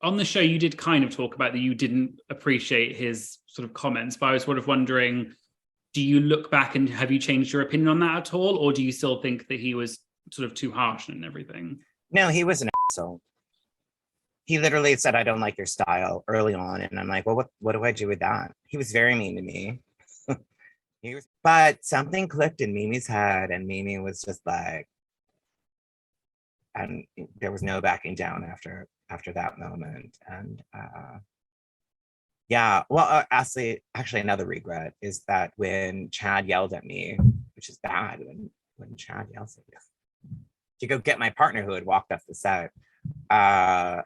on the show, you did kind of talk about that you didn't appreciate his sort of comments, but I was sort of wondering, do you look back and have you changed your opinion on that at all? Or do you still think that he was sort of too harsh and everything? No, he was an asshole. He literally said, "I don't like your style," early on. And I'm like, well, what do I do with that? He was very mean to me. But something clicked in Mimi's head, and Mimi was just like, and there was no backing down after that moment. And yeah, well, actually another regret is that when Chad yelled at me, which is bad when Chad yells at you, to go get my partner who had walked off the set, that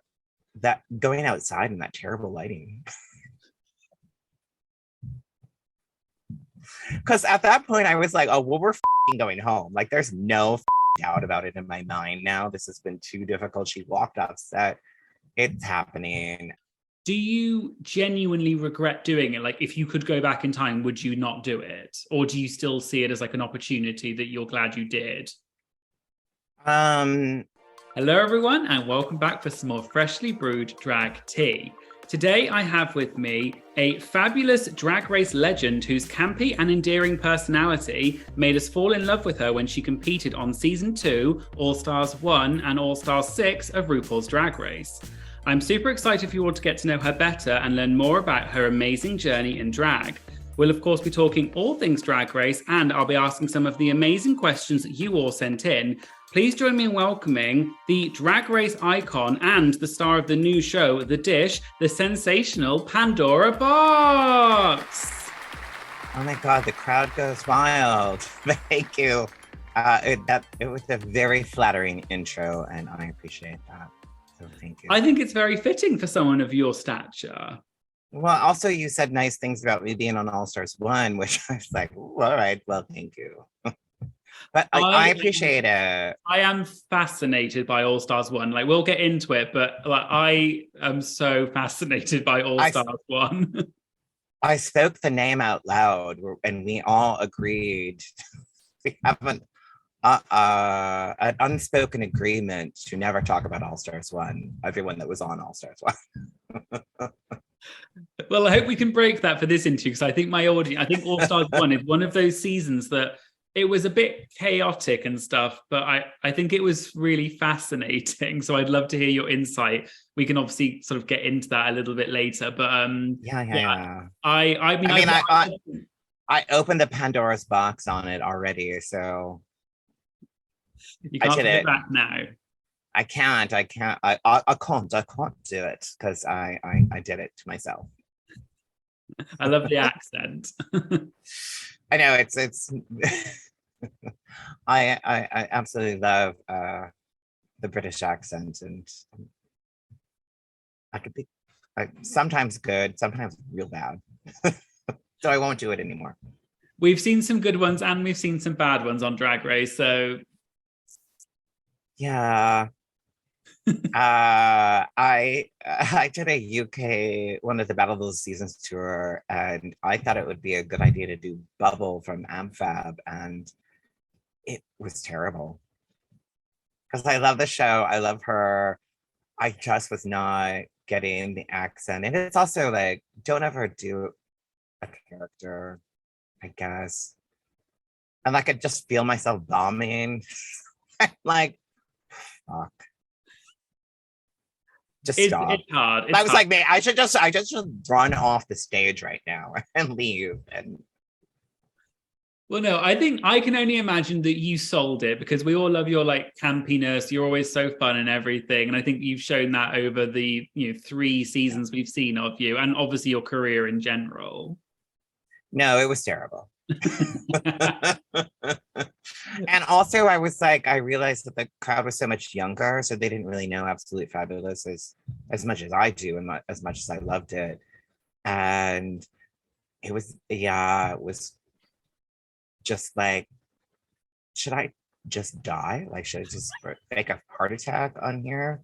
going outside in that terrible lighting. Because at that point I was like, oh, well, we're going home. Like, there's no doubt about it in my mind now. This has been too difficult. She walked off set. It's happening. Do you genuinely regret doing it? Like, if you could go back in time, would you not do it? Or do you still see it as like an opportunity that you're glad you did? Hello, everyone, and welcome back for some more freshly brewed drag tea. Today, I have with me a fabulous Drag Race legend whose campy and endearing personality made us fall in love with her when she competed on Season 2, All-Stars 1 and All-Stars 6 of RuPaul's Drag Race. I'm super excited for you all to get to know her better and learn more about her amazing journey in drag. We'll of course be talking all things Drag Race, and I'll be asking some of the amazing questions that you all sent in. Please join me in welcoming the Drag Race icon and the star of the new show, The Dish, the sensational Pandora Boxx. Oh my God, the crowd goes wild. Thank you. It was a very flattering intro, and I appreciate that. So thank you. I think it's very fitting for someone of your stature. Well, also you said nice things about me being on All Stars 1, which I was like, all right, well, thank you. But I appreciate it. I am fascinated by All Stars 1. Like, we'll get into it, but like, I am so fascinated by All Stars 1. I spoke the name out loud, and we all agreed. We have an unspoken agreement to never talk about All Stars 1. Everyone that was on All Stars 1. Well, I hope we can break that for this interview, because I think I think All Stars 1 is one of those seasons that it was a bit chaotic and stuff, but I think it was really fascinating. So I'd love to hear your insight. We can obviously sort of get into that a little bit later, but yeah. I opened the Pandora's box on it already, so you can't put it back now. I can't do it because I did it to myself. I love the accent. I know it's I absolutely love the British accent, and I could be sometimes good, sometimes real bad. So I won't do it anymore. We've seen some good ones and we've seen some bad ones on Drag Race, so yeah. I did a UK one of the Battle of the Seasons tour, and I thought it would be a good idea to do Bubble from Amfab, and it was terrible because I love the show, I love her. I just was not getting the accent, and it's also like, don't ever do a character, I guess. And like, I just feel myself bombing. Like, fuck. Just stop. It's hard. That was like me. I just run off the stage right now and leave. And well, no, I think I can only imagine that you sold it, because we all love your like campiness. You're always so fun and everything, and I think you've shown that over the 3 seasons we've seen of you, and obviously your career in general. No, it was terrible. And also I was like, I realized that the crowd was so much younger, so they didn't really know Absolute Fabulous as much as I do, and as much as I loved it. And it was just like, should I just die? Like, should I just make a heart attack on here?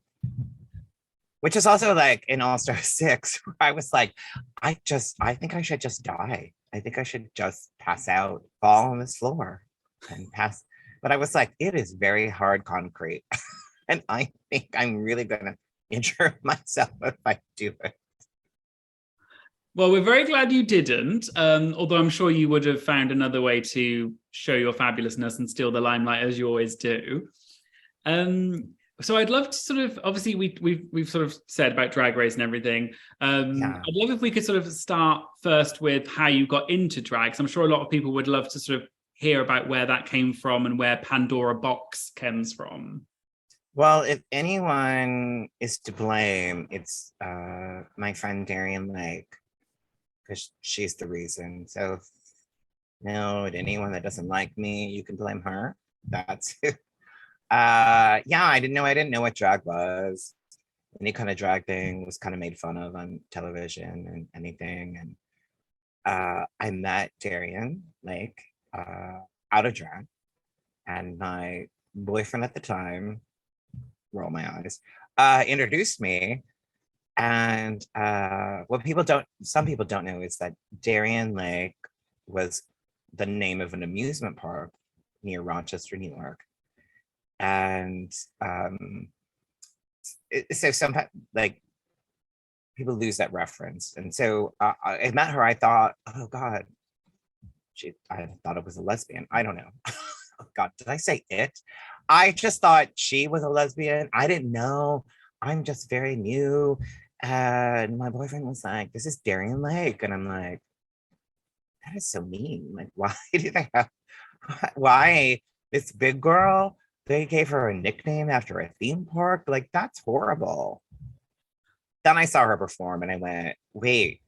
Which is also like in All Star 6, where I was like, I think I should just die. I think I should just pass out, fall on this floor and pass. But I was like, it is very hard concrete. And I think I'm really gonna injure myself if I do it. Well, we're very glad you didn't, although I'm sure you would have found another way to show your fabulousness and steal the limelight as you always do. So I'd love to sort of, obviously we've sort of said about Drag Race and everything. Yeah. I'd love if we could sort of start first with how you got into drag. 'Cause I'm sure a lot of people would love to sort of hear about where that came from and where Pandora Boxx comes from. Well, if anyone is to blame, it's my friend Darian Lake, because she's the reason. So no, anyone that doesn't like me, you can blame her. That's yeah, I didn't know what drag was. Any kind of drag thing was kind of made fun of on television and anything. And I met Darian Lake out of drag, and my boyfriend at the time, roll my eyes, introduced me. And some people don't know is that Darien Lake was the name of an amusement park near Rochester, New York. And so sometimes like people lose that reference. And so I met her, I thought, oh God, I thought it was a lesbian. I don't know. Oh God, did I say it? I just thought she was a lesbian. I didn't know. I'm just very new. And my boyfriend was like, this is Darien Lake. And I'm like, that is so mean. Like, why do they have, why this big girl, they gave her a nickname after a theme park? Like, that's horrible. Then I saw her perform and I went, wait,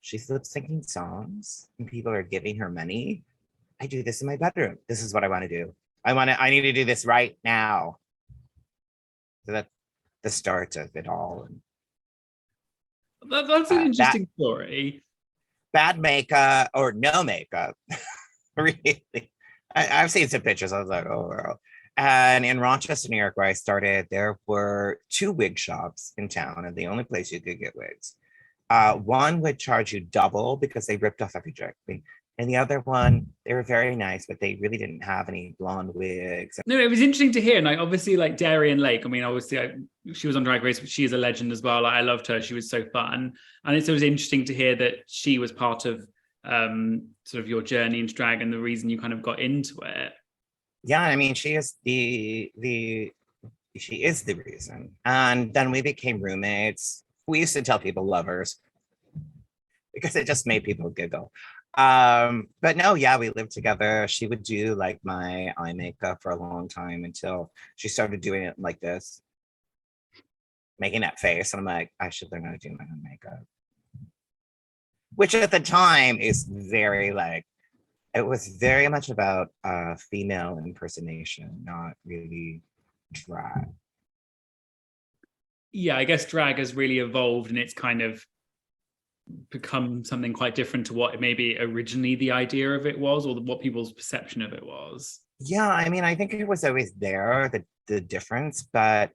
she's lip syncing songs and people are giving her money. I do this in my bedroom. This is what I want to do. I need to do this right now. So that's the start of it all. That's an interesting story. Bad makeup or no makeup. Really. I've seen some pictures. I was like, oh, girl. And in Rochester, New York, where I started, there were 2 wig shops in town, and the only place you could get wigs. One would charge you double because they ripped off every drag queen. And the other one, they were very nice, but they really didn't have any blonde wigs. No, it was interesting to hear. And like, obviously, like Darien Lake, I mean, obviously, she was on Drag Race, but she's a legend as well. Like, I loved her. She was so fun. And it was interesting to hear that she was part of sort of your journey into drag and the reason you kind of got into it. Yeah, I mean, she is the reason. And then we became roommates. We used to tell people lovers because it just made people giggle. But no, yeah, we lived together. She would do like my eye makeup for a long time until she started doing it like this, making that face. And I'm like, I should learn how to do my own makeup. Which at the time is very like, it was very much about female impersonation, not really drag. Yeah, I guess drag has really evolved and it's kind of become something quite different to what maybe originally the idea of it was, or what people's perception of it was. Yeah, I mean, I think it was always there, the difference, but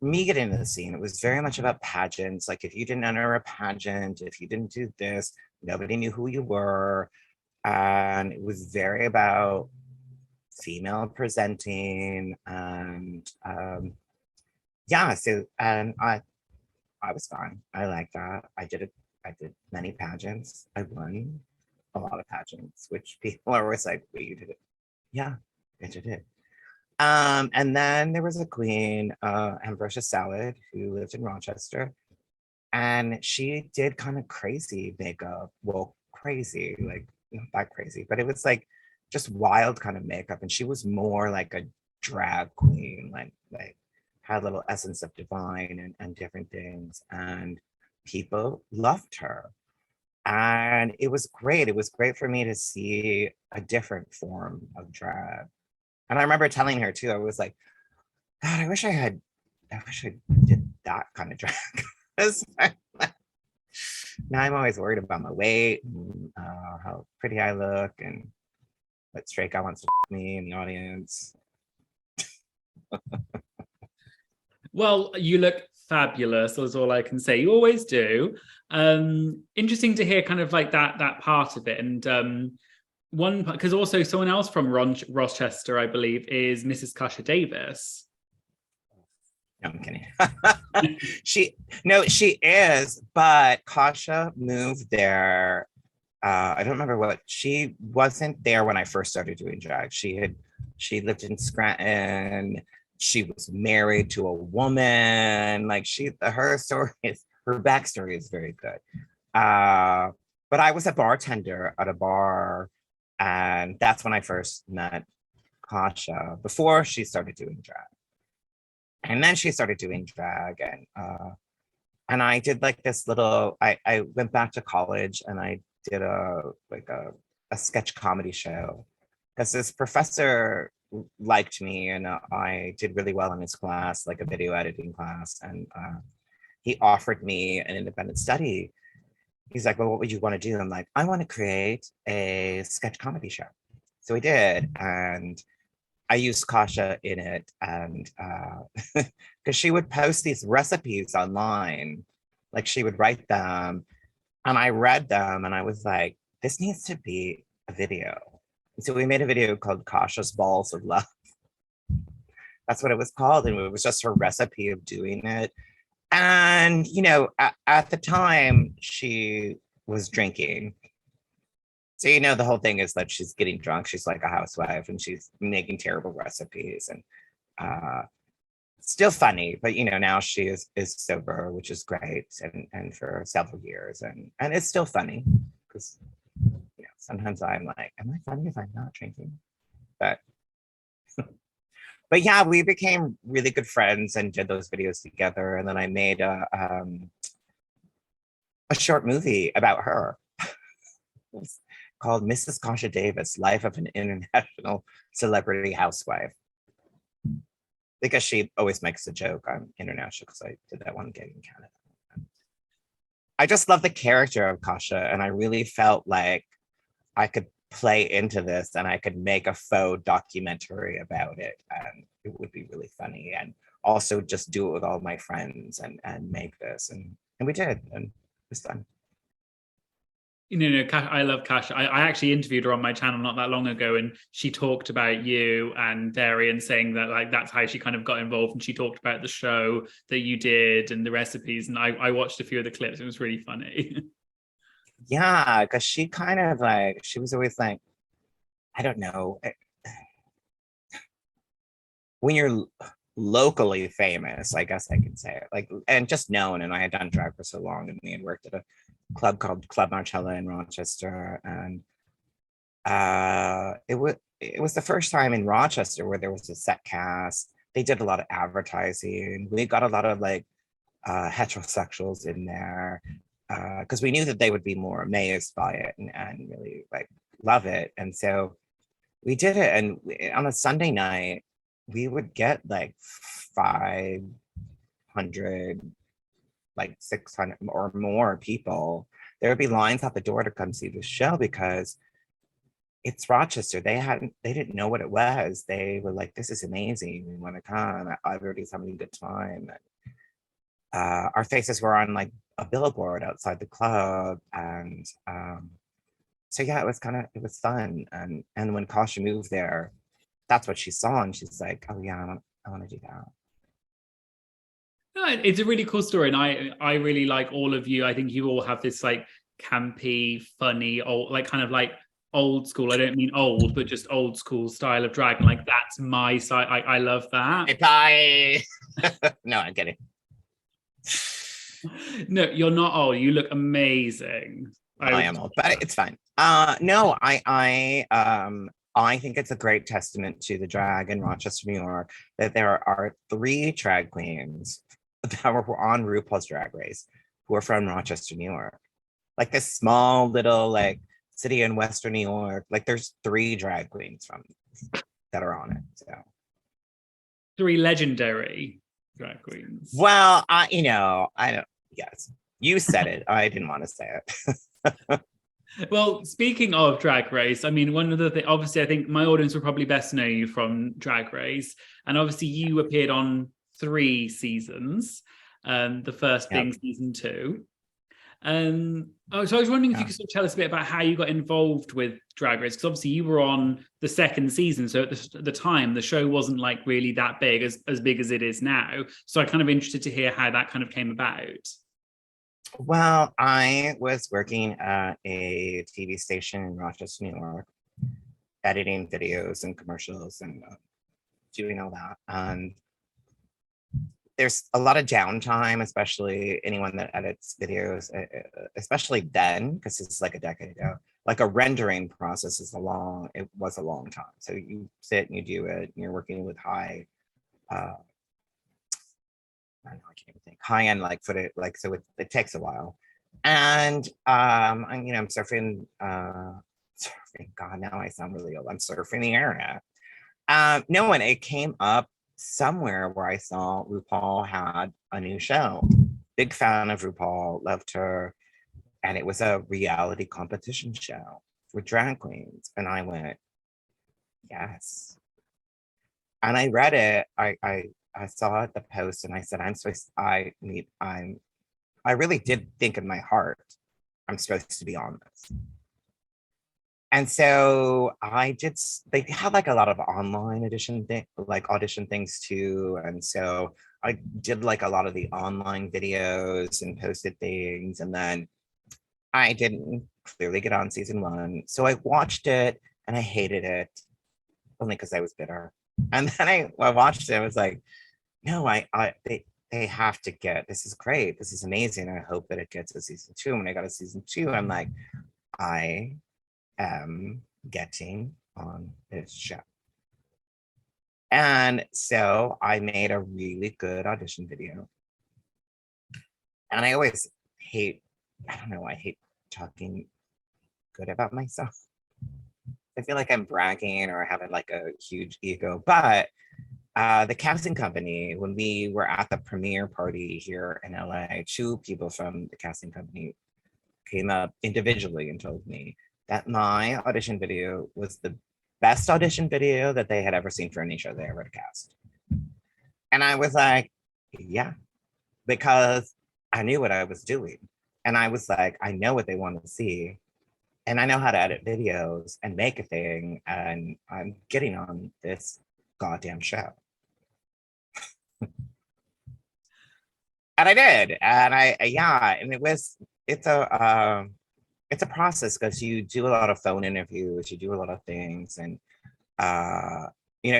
me getting into the scene, it was very much about pageants. Like if you didn't enter a pageant, if you didn't do this, nobody knew who you were. And it was very about female presenting and yeah, so and I was fine. I liked that. I did many pageants. I won a lot of pageants, which people are always like, wait, you did it? Yeah, I did it. And then there was a queen, Ambrosia Salad, who lived in Rochester. And she did kind of crazy makeup. Well, crazy, like not that crazy, but it was like just wild kind of makeup. And she was more like a drag queen, like had a little essence of divine and different things. And people loved her. And it was great. It was great for me to see a different form of drag. And I remember telling her too, I was like, God, I wish I did that kind of drag. Now I'm always worried about my weight, and, how pretty I look, and what straight guy wants to me in the audience. Well, you look fabulous, that's all I can say. You always do. Interesting to hear kind of like that part of it. And one, because also someone else from Rochester, I believe, is Mrs. Kasha Davis. No, I'm kidding. She is, but Kasha moved there. I don't remember what, she wasn't there when I first started doing drag. She lived in Scranton. She was married to a woman. Like her story is, her backstory is very good. But I was a bartender at a bar, and that's when I first met Kasha before she started doing drag. And then she started doing drag, and I did like this little. I went back to college and I did a sketch comedy show because this professor liked me, and I did really well in his class, like a video editing class, and he offered me an independent study. He's like, well, what would you want to do? I'm like, I want to create a sketch comedy show. So we did, and I used Kasha in it, and because she would post these recipes online, like she would write them, and I read them, and I was like, this needs to be a video. So we made a video called Kasha's Balls of Love. That's what it was called, and it was just her recipe of doing it. And at the time she was drinking. So the whole thing is that she's getting drunk. She's like a housewife, and she's making terrible recipes, and still funny. But now she is sober, which is great, and for several years, and it's still funny because sometimes I'm like, am I funny if I'm not drinking? But yeah, we became really good friends and did those videos together. And then I made a short movie about her. Called Mrs. Kasha Davis, Life of an International Celebrity Housewife. Because she always makes a joke, I'm international because I did that one gig in Canada. I just love the character of Kasha, and I really felt like I could play into this and I could make a faux documentary about it, and it would be really funny, and also just do it with all my friends and make this, and we did, and it was fun. I love Kasha. I actually interviewed her on my channel not that long ago, and she talked about you and Darian, saying that like that's how she kind of got involved, and she talked about the show that you did and the recipes, and I watched a few of the clips. It was really funny. Yeah, because she kind of like, she was always like, I don't know, when you're locally famous, I guess I can say it, like, and just known, and I had done drag for so long, and we had worked at a club called Club Marcella in Rochester, and it was the first time in Rochester where there was a set cast. They did a lot of advertising. We got a lot of like heterosexuals in there because we knew that they would be more amazed by it and really like love it. And so we did it, and on a Sunday night we would get like 500, like 600 or more people. There would be lines out the door to come see the show because it's Rochester. They didn't know what it was. They were like, this is amazing, we want to come, everybody's having a good time. Our faces were on like a billboard outside the club, and so yeah, it was fun. And when Kasha moved there, that's what she saw, and she's like, oh yeah, I want to do that. No, it's a really cool story, and I really like all of you. I think you all have this like campy, funny, old, like kind of like old school. I don't mean old, but just old school style of drag. Like that's my side. I love that. Bye. No, I'm kidding. No, you're not old. You look amazing. I am old, but it's fine. No, I think it's a great testament to the drag in Rochester, New York, that there are 3 drag queens that were on RuPaul's Drag Race who are from Rochester, New York. Like this small little like city in Western New York. Like there's 3 drag queens that are on it. So 3 legendary drag queens. Well, I don't. Yes, you said it. I didn't want to say it. Well, speaking of Drag Race, I mean, one of the things, obviously, I think my audience will probably best know you from Drag Race. And obviously, you appeared on 3 seasons, the first being season 2. So I was wondering if you could sort of tell us a bit about how you got involved with Drag Race, because obviously you were on the second season, so at the time the show wasn't like really that big, as big as it is now. So I'm kind of interested to hear how that kind of came about. Well, I was working at a TV station in Rochester, New York, editing videos and commercials and doing all that. And there's a lot of downtime, especially anyone that edits videos, especially then, because it's like a decade ago. Like a rendering process it was a long time. So you sit and you do it, and you're working with high, I don't know, I can't even think, high-end like footage, like, so it takes a while. And I'm surfing, God, now I sound really old. I'm surfing the internet. No, and it came up somewhere where I saw RuPaul had a new show. Big fan of RuPaul, loved her. And it was a reality competition show for drag queens. And I went, yes. And I read it. I saw the post and I said, I really did think in my heart, I'm supposed to be on this. And so they had like a lot of online audition things too. And so I did like a lot of the online videos and posted things. And then I didn't clearly get on season 1. So I watched it and I hated it only because I was bitter. And then I watched it. I was like, no, they have to get, this is great. This is amazing. I hope that it gets a season 2. When I got a season 2, I'm like, I am getting on this show. And so I made a really good audition video. And I always hate talking good about myself. I feel like I'm bragging or having like a huge ego, but the casting company, when we were at the premiere party here in LA, 2 people from the casting company came up individually and told me that my audition video was the best audition video that they had ever seen for any show they ever cast. And I was like, yeah, because I knew what I was doing. And I was like, I know what they want to see. And I know how to edit videos and make a thing. And I'm getting on this goddamn show. And I did. And it's a process, because you do a lot of phone interviews, you do a lot of things. And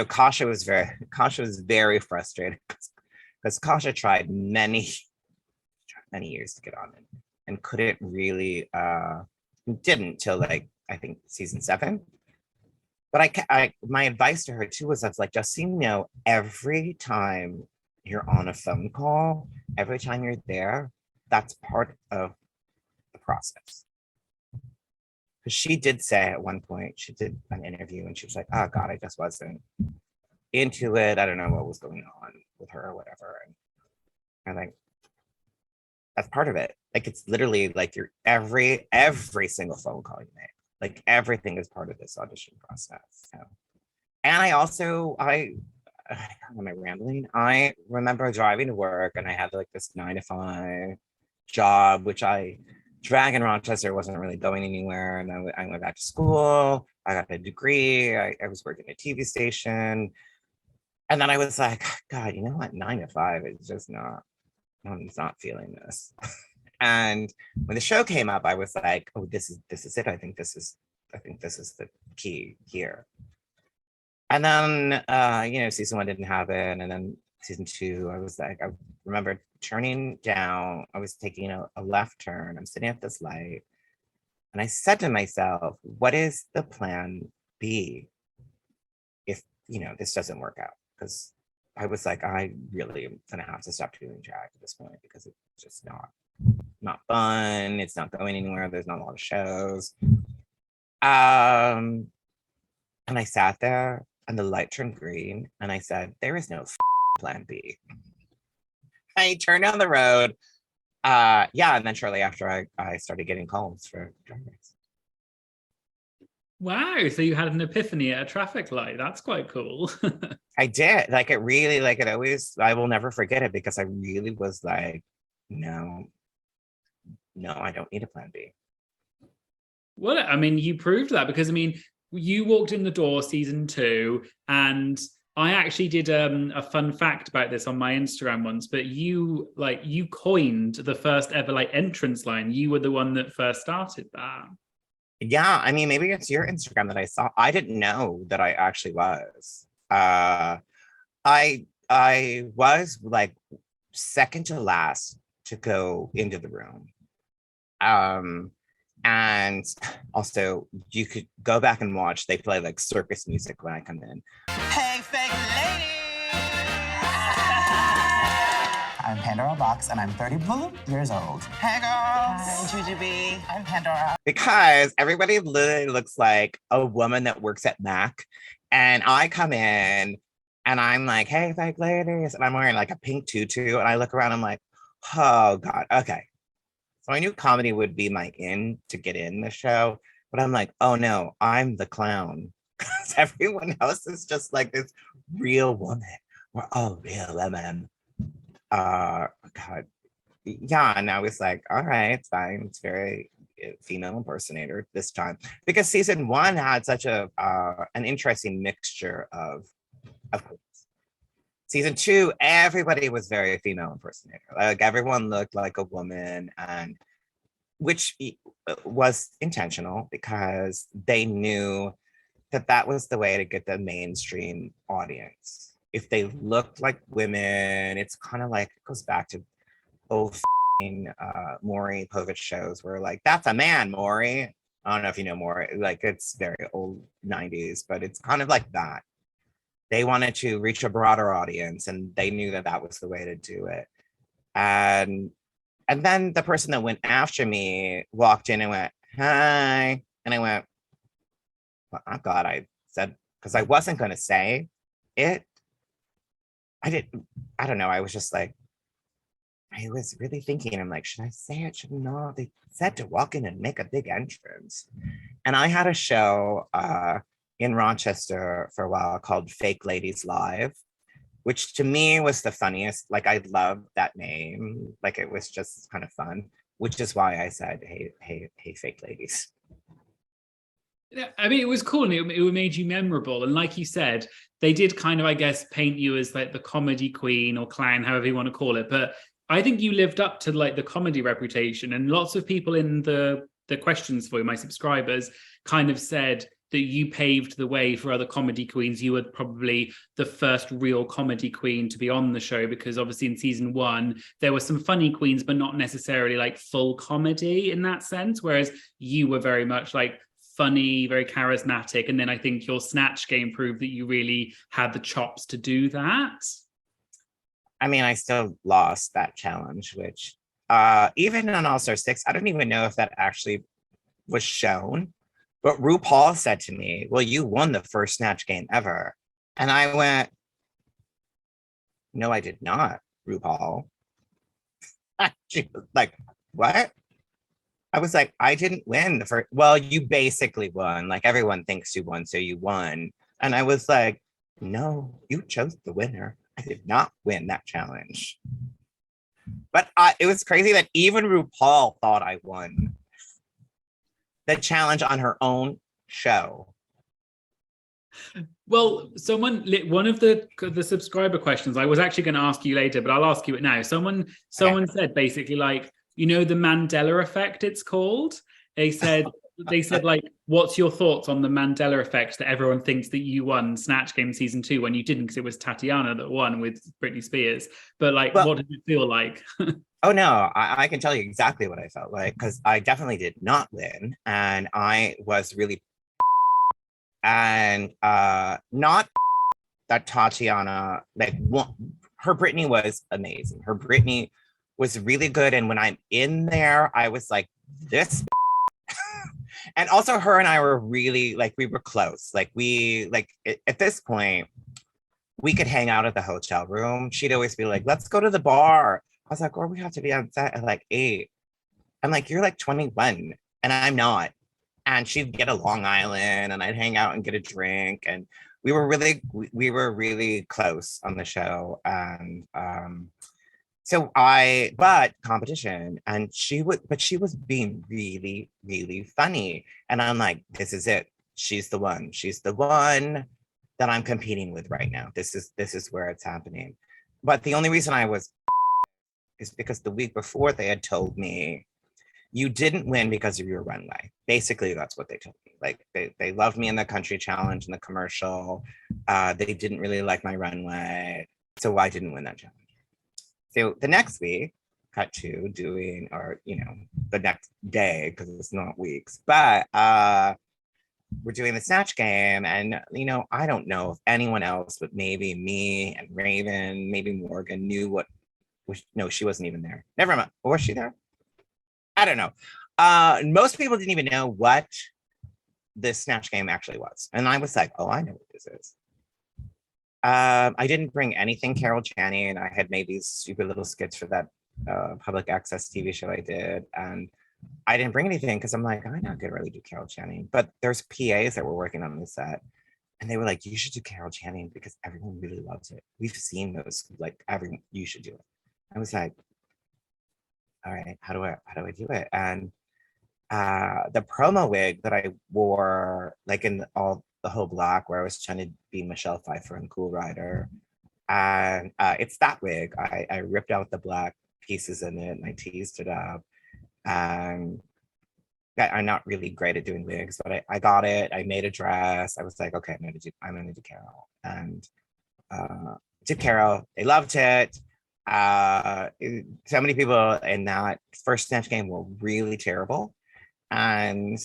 Kasha was very frustrated because Kasha tried many years to get on it and couldn't really, didn't till like, I think season 7. But my advice to her too was, I was like, just so you know, every time you're on a phone call, every time you're there, that's part of the process. Because she did say at one point, she did an interview and she was like, oh God, I just wasn't into it. I don't know what was going on with her or whatever. And I'm like, that's part of it. Like, it's literally like your every single phone call you make. Like, everything is part of this audition process. So. And I also, am I rambling? I remember driving to work and I had like this 9-to-5 job, which drag in Rochester wasn't really going anywhere. And I went back to school. I got a degree. I was working at a TV station. And then I was like, God, you know what? 9-to-5 is just not, I'm not feeling this. And when the show came up, I was like, oh, this is it. I think this is the key here. And then, season 1 didn't happen. And then season 2, I was like, I remember turning down, I was taking a left turn. I'm sitting at this light. And I said to myself, what is the plan B if, this doesn't work out? Because I was like, I really am going to have to stop doing drag at this point, because it's just not fun. It's not going anywhere. There's not a lot of shows. And I sat there and the light turned green and I said, there is no plan B. I turned down the road. And then shortly after I started getting calls for Drag Race. Wow, so you had an epiphany at a traffic light. That's quite cool. I did. Like, it really, like, it always, I will never forget it, because I really was like, no, no, I don't need a plan B. Well, I mean, you proved that because, I mean, you walked in the door season 2, and I actually did a fun fact about this on my Instagram once, but you coined the first ever like entrance line. You were the one that first started that. Yeah, I mean, maybe it's your Instagram that I saw. I didn't know that I actually was. I was like second to last to go into the room. And also you could go back and watch, they play like circus music when I come in. Hey, fake lady! I'm Pandora Boxx and I'm 30 years old. Hey girls! Hi, Tubi. I'm Pandora. Because everybody literally looks like a woman that works at Mac. And I come in and I'm like, hey, fake ladies. And I'm wearing like a pink tutu. And I look around, I'm like, oh God, okay. So I knew comedy would be my in to get in the show, but I'm like, oh no, I'm the clown. Because everyone else is just like this real woman. We're all real women. God. Yeah, and I was like, all right, it's fine. It's very female impersonator this time. Because season 1 had such an interesting mixture of queens. Season 2, everybody was very female impersonator. Like everyone looked like a woman, and which was intentional because they knew that that was the way to get the mainstream audience. If they looked like women, it's kind of like, it goes back to old Maury Povich shows where like, that's a man, Maury. I don't know if you know Maury, like it's very old 90s, but it's kind of like that. They wanted to reach a broader audience and they knew that that was the way to do it. And then the person that went after me walked in and went, hi. And I went, well, I'm glad I said, because I wasn't going to say it. I don't know. I was just like, I was really thinking, I'm like, should I say it? Should not? They said to walk in and make a big entrance. And I had a show in Rochester for a while called Fake Ladies Live, which to me was the funniest. Like I loved that name. Like it was just kind of fun, which is why I said, hey, fake ladies. Yeah, I mean, it was cool and it made you memorable. And like you said, they did kind of, I guess, paint you as like the comedy queen or clown, however you want to call it. But I think you lived up to like the comedy reputation. And lots of people in the questions for you, my subscribers, kind of said that you paved the way for other comedy queens. You were probably the first real comedy queen to be on the show, because obviously in season 1, there were some funny queens, but not necessarily like full comedy in that sense. Whereas you were very much like funny, very charismatic. And then I think your Snatch Game proved that you really had the chops to do that. I mean, I still lost that challenge, which even on All Star 6, I don't even know if that actually was shown. But RuPaul said to me, well, you won the first Snatch Game ever. And I went, no, I did not, RuPaul. She was like, what? I was like, I didn't win the first. Well, you basically won. Like everyone thinks you won, so you won. And I was like, no, you chose the winner. I did not win that challenge. But it was crazy that even RuPaul thought I won the challenge on her own show. Well, one of the subscriber questions I was actually going to ask you later, but I'll ask you it now. Someone said basically like, you know, the Mandela effect, it's called. They said like, what's your thoughts on the Mandela effect that everyone thinks that you won Snatch Game season 2 when you didn't, because it was Tatiana that won with Britney Spears. But like, what did it feel like? Oh no, I can tell you exactly what I felt like, because I definitely did not win, and I was really and not that Tatiana, like her Britney was amazing. Her Britney was really good, and when I'm in there, I was like this. And also her and I were really like, we were close. Like at this point, we could hang out at the hotel room. She'd always be like, let's go to the bar. I was like, or we have to be on set at like 8. I'm like, you're like 21 and I'm not. And she'd get a Long Island and I'd hang out and get a drink. And we were really close on the show. And but competition, and she was being really, really funny. And I'm like, this is it. She's the one. She's the one that I'm competing with right now. This is where it's happening. But the only reason I was is because the week before they had told me you didn't win because of your runway. Basically, that's what they told me. Like they loved me in the country challenge and the commercial. They didn't really like my runway, so I didn't win that challenge. So the next week, cut to doing, or the next day because it's not weeks, but we're doing the Snatch Game, and I don't know if anyone else, but maybe me and Raven, maybe Morgan knew what. No, she wasn't even there. Never mind. Or was she there? I don't know. Most people didn't even know what this Snatch Game actually was, and I was like, "Oh, I know what this is." I didn't bring anything Carole Channing. I had made these stupid little skits for that public access TV show I did, and I didn't bring anything because I'm like, I'm not gonna really do Carole Channing. But there's PAs that were working on the set, and they were like, you should do Carole Channing because everyone really loves it. We've seen those, like everyone, you should do it. I was like, all right, how do I do it? And the promo wig that I wore, like in all the whole black, where I was trying to be Michelle Pfeiffer and Cool Rider, and it's that wig. I ripped out the black pieces in it and I teased it up. And I'm not really great at doing wigs, but I got it. I made a dress. I was like, okay, I'm gonna do Carole, and did Carole. They loved it. So many people in that first Snatch Game were really terrible, and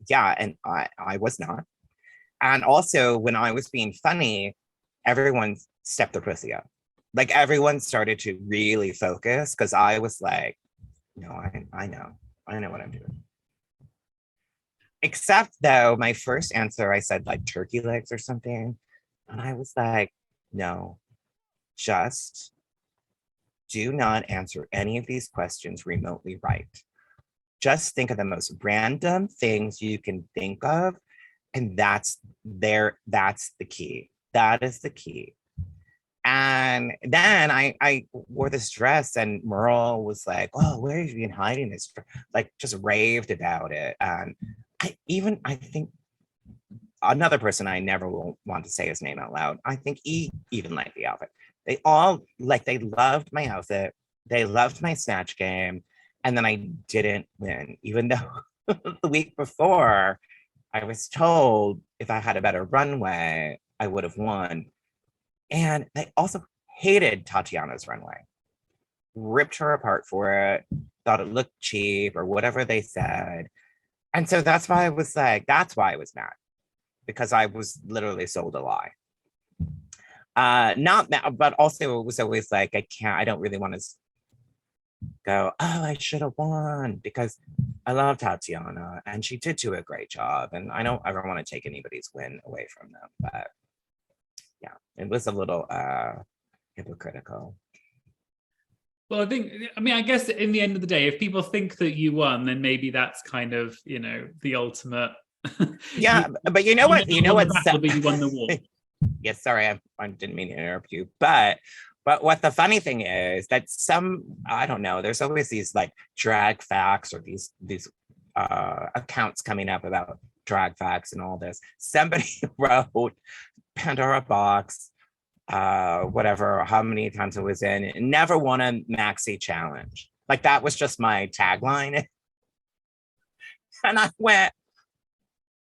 yeah, and I was not. And also, when I was being funny, everyone stepped their pussy up. Like everyone started to really focus because I was like, no, I know what I'm doing. Except though, my first answer, I said like turkey legs or something. And I was like, no, just do not answer any of these questions remotely right. Just think of the most random things you can think of. And that's the key. That is the key. And then I wore this dress, and Merle was like, oh, where have you been hiding this? Like, just raved about it. And I think another person, I never will want to say his name out loud, I think he even liked the outfit. They loved my outfit. They loved my Snatch Game. And then I didn't win, even though the week before I was told if I had a better runway, I would have won. And they also hated Tatiana's runway, ripped her apart for it, thought it looked cheap or whatever they said. And so that's why I was mad, because I was literally sold a lie. Not mad, but also it was always like, I don't really want to go, oh, I should have won, because I love Tatiana and she did do a great job. And I don't ever want to take anybody's win away from them. But yeah, it was a little hypocritical. Well, I guess in the end of the day, if people think that you won, then maybe that's kind of, the ultimate. Yeah, but you know what? You won the war. Yes, sorry, I didn't mean to interrupt you. But what the funny thing is that I don't know, there's always these like drag facts or these accounts coming up about drag facts and all this. Somebody wrote Pandora Boxx, whatever, how many times it was in, it never won a maxi challenge. Like that was just my tagline. And I went,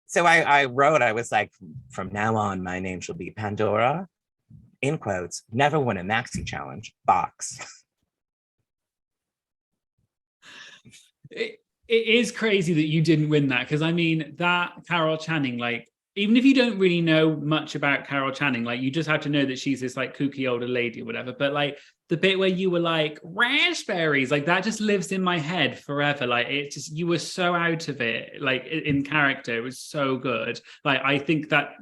so I wrote, I was like, from now on, my name shall be Pandora, in quotes, never won a maxi challenge, Boxx. It is crazy that you didn't win that, because I mean, that Carole Channing, like, even if you don't really know much about Carole Channing, like you just have to know that she's this like kooky older lady or whatever. But like the bit where you were like raspberries, like that just lives in my head forever. Like it's just, you were so out of it, like in character. It was so good. Like I think that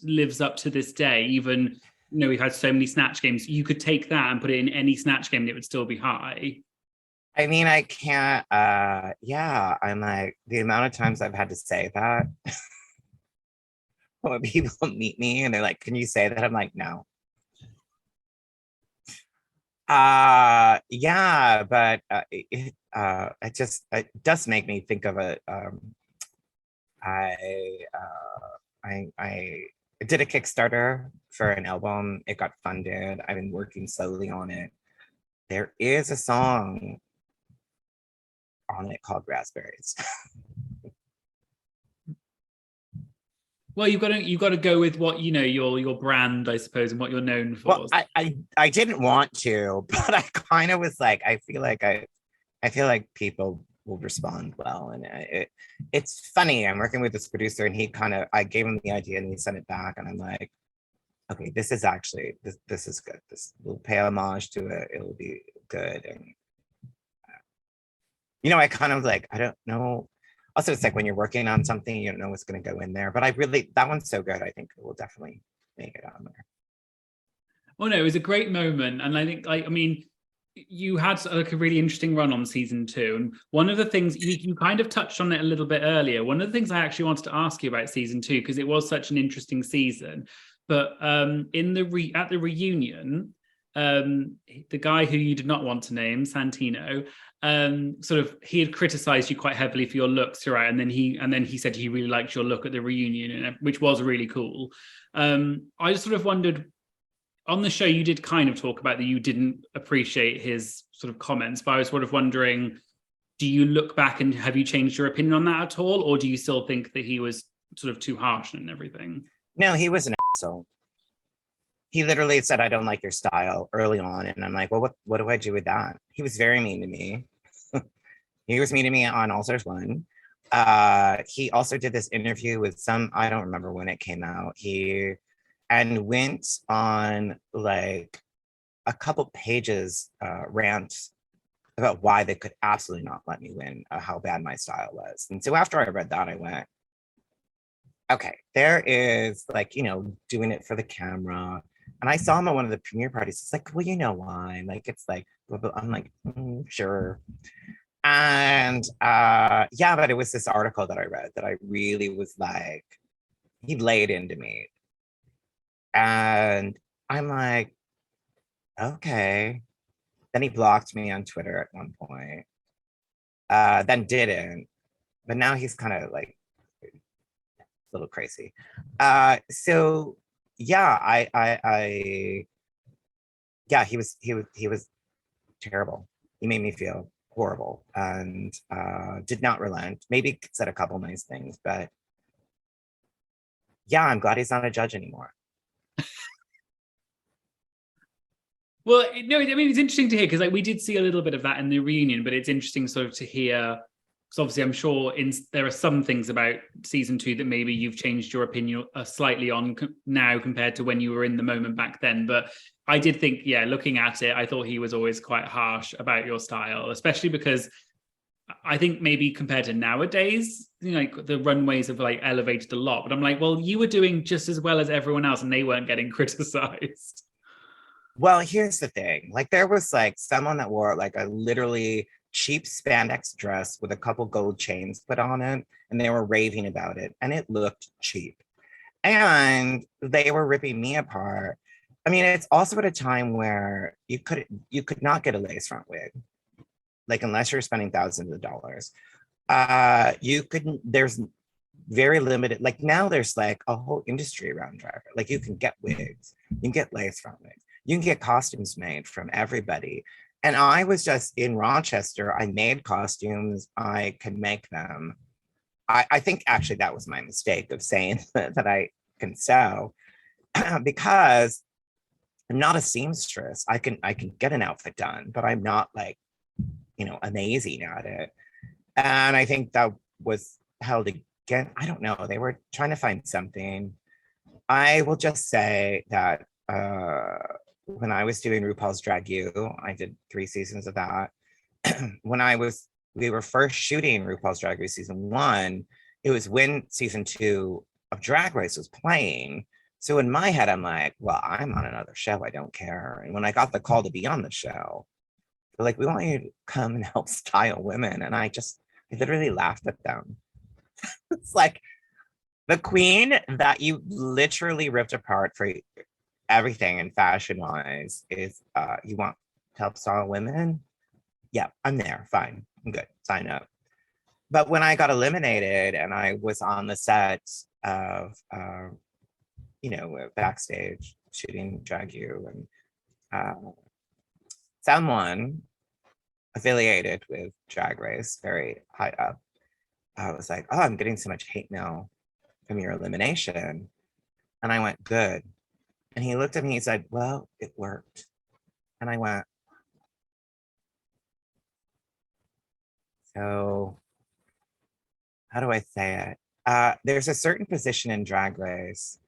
lives up to this day. Even we've had so many Snatch Games. You could take that and put it in any Snatch Game and it would still be high. I mean, I can't. Yeah, I'm like, the amount of times I've had to say that. When people meet me and they're like, can you say that? I'm like, no. Yeah, but it does make me think of a I I did a Kickstarter for an album. It got funded. I've been working slowly on it. There is a song on it called Raspberries. Well, you've got to go with what you know your brand, I suppose, and what you're known for. Well, I didn't want to, but I kind of was like, I feel like people will respond well, and it's funny. I'm working with this producer, and I gave him the idea, and he sent it back, and I'm like, okay, this is actually this is good. This will pay homage to it. It'll be good, and I kind of like I don't know. Also, it's like when you're working on something, you don't know what's going to go in there. But that one's so good. I think it will definitely make it on there. Oh no, it was a great moment, and I think, I mean, you had like a really interesting run on season 2, and one of the things you kind of touched on it a little bit earlier. One of the things I actually wanted to ask you about season 2, because it was such an interesting season, but at the reunion, the guy who you did not want to name, Santino, sort of, he had criticized you quite heavily for your looks throughout, and then he said he really liked your look at the reunion, which was really cool. I just sort of wondered, on the show, you did kind of talk about that you didn't appreciate his sort of comments, but I was sort of wondering, do you look back and have you changed your opinion on that at all? Or do you still think that he was sort of too harsh and everything? No, he was an asshole. He literally said, I don't like your style early on. And I'm like, well, what do I do with that? He was very mean to me. He was mean to me on All Stars 1. He also did this interview with I don't remember when it came out. And went on like a couple pages rant about why they could absolutely not let me win, how bad my style was. And so after I read that, I went, okay, there is like, doing it for the camera. And I saw him at one of the premiere parties. It's like, well, you know why? Like, it's like, I'm like, sure. And yeah, but it was this article that I read that I really was like, he laid into me. And I'm like, okay. Then he blocked me on Twitter at one point. Then didn't. But now he's kind of like a little crazy. So yeah, yeah, he was terrible. He made me feel horrible and did not relent. Maybe said a couple nice things, but yeah, I'm glad he's not a judge anymore. Well, no, I mean, it's interesting to hear, because like we did see a little bit of that in the reunion, but it's interesting sort of to hear, because obviously I'm sure there are some things about season 2 that maybe you've changed your opinion slightly on now compared to when you were in the moment back then. But I did think, yeah, looking at it, I thought he was always quite harsh about your style, especially because I think maybe compared to nowadays, like the runways have like elevated a lot. But I'm like, well, you were doing just as well as everyone else and they weren't getting criticized. Well, here's the thing. Like there was like someone that wore like a literally cheap spandex dress with a couple gold chains put on it, and they were raving about it, and it looked cheap. And they were ripping me apart. I mean, it's also at a time where you could not get a lace front wig, like unless you're spending thousands of dollars. You couldn't. There's very limited. Like now, there's like a whole industry around drag. Like you can get wigs, you can get lace front wigs. You can get costumes made from everybody. And I was just in Rochester. I made costumes. I could make them. I think actually that was my mistake of saying that I can sew because I'm not a seamstress. I can get an outfit done, but I'm not like, amazing at it. And I think that was held again. I don't know. They were trying to find something. I will just say that when I was doing RuPaul's Drag U, I did 3 seasons of that. When we were first shooting RuPaul's Drag Race season 1, it was when season 2 of Drag Race was playing. So in my head, I'm like, well, I'm on another show. I don't care. And when I got the call to be on the show, they're like, we want you to come and help style women. And I literally laughed at them. It's like the queen that you literally ripped apart for everything and fashion wise is you want helps all women. Yeah, I'm there. Fine. I'm good. Sign up. But when I got eliminated and I was on the set of, Backstage shooting Drag You, and someone affiliated with Drag Race, very high up, I was like, oh, I'm getting so much hate mail from your elimination. And I went, good. And he looked at me, he said, well, it worked. And I went, so how do I say it? There's a certain position in Drag Race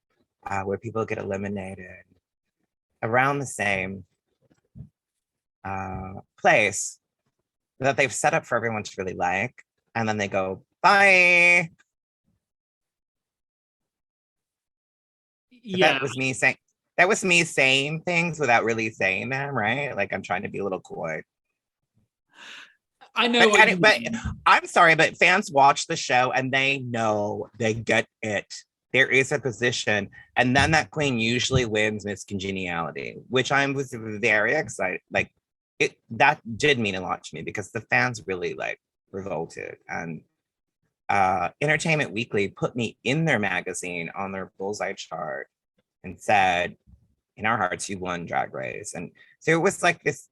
where people get eliminated around the same place that they've set up for everyone to really like. And then they go, bye. Yeah. That was me saying things without really saying them, right? Like I'm trying to be a little coy. I know, but I'm sorry, but fans watch the show and they know, they get it. There is a position, and then that queen usually wins Miss Congeniality, which I was very excited. Like that did mean a lot to me because the fans really like revolted, and Entertainment Weekly put me in their magazine on their bullseye chart and said, in our hearts, you won Drag Race. And so it was like this,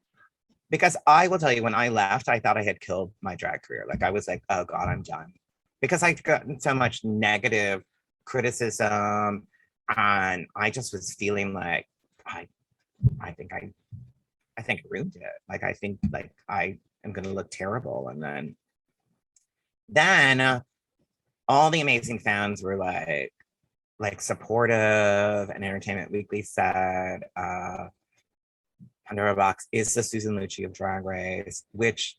because I will tell you, when I left, I thought I had killed my drag career. Like I was like, oh God, I'm done. Because I'd gotten so much negative criticism, and I just was feeling like I think I ruined it. Like I think like I am gonna look terrible. And then all the amazing fans were like supportive, and Entertainment Weekly said Pandora Boxx is the Susan Lucci of Drag Race, which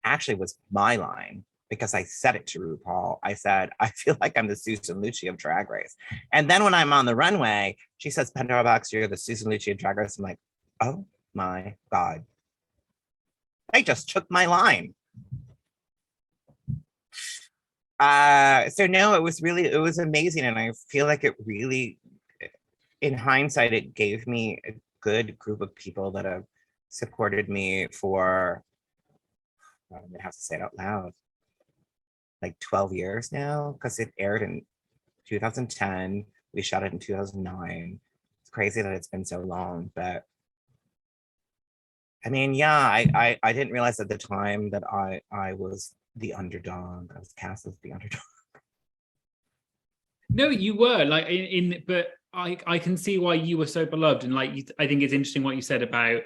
actually was my line because I said it to RuPaul. I said, I feel like I'm the Susan Lucci of Drag Race. And then when I'm on the runway, she says, Pandora Boxx, you're the Susan Lucci of Drag Race. I'm like, oh my God. I just took my line. So no, it was amazing. And I feel like it really, in hindsight, it gave me a good group of people that have supported me for, I'm gonna have to say it out loud, like 12 years now, because it aired in 2010. We shot it in 2009. It's crazy that it's been so long, but I mean, yeah, I didn't realize at the time that I was the underdog. I was cast as the underdog. No, you were like but I can see why you were so beloved, and like I think it's interesting what you said about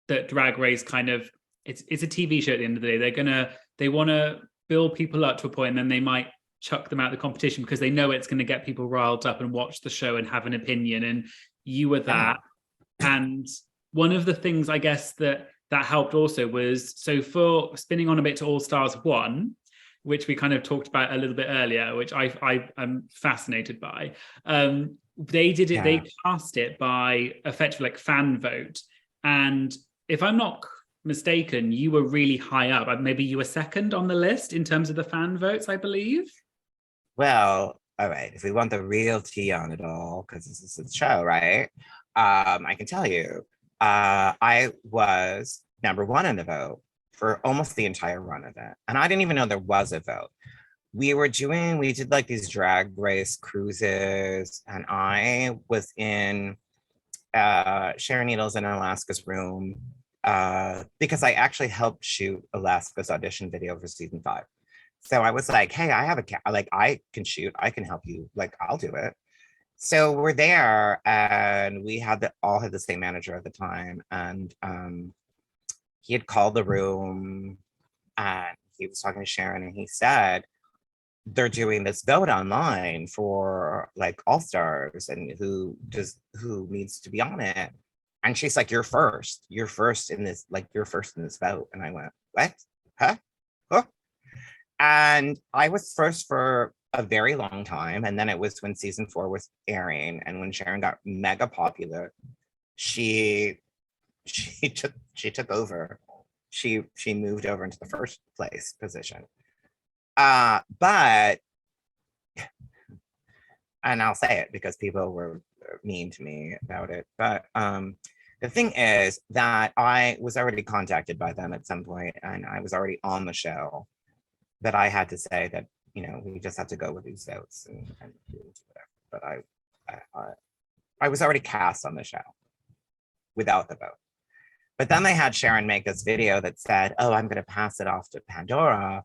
that Drag Race kind of it's a TV show at the end of the day. They want to build people up to a point, and then they might chuck them out of the competition because they know it's going to get people riled up and watch the show and have an opinion. And you were that. Yeah. And one of the things I guess that helped also was, so for spinning on a bit to All Stars 1, which we kind of talked about a little bit earlier, which I am fascinated by. They did it, they cast it by effectively like fan vote. And if I'm not mistaken, you were really high up. Maybe you were second on the list in terms of the fan votes, I believe. Well, all right, if we want the real tea on it all, because this is a show, right? I can tell you, I was #1 in the vote for almost the entire run of it. And I didn't even know there was a vote. We did like these Drag Race cruises, and I was in Sharon Needles in Alaska's room because I actually helped shoot Alaska's audition video for season 5. So I was like, hey, I can shoot, I can help you, like, I'll do it. So we're there, and we all had the same manager at the time, and he had called the room, and he was talking to Sharon, and he said, they're doing this vote online for like All Stars and who needs to be on it. And she's like, you're first in this vote. And I went, what? Huh? And I was first for a very long time. And then it was when season 4 was airing, and when Sharon got mega popular, she took over. She moved over into the first place position. But, and I'll say it because people were mean to me about it, but The thing is that I was already contacted by them at some point, and I was already on the show. That I had to say that, we just have to go with these votes and do whatever. But I was already cast on the show without the vote. But then they had Sharon make this video that said, "Oh, I'm going to pass it off to Pandora,"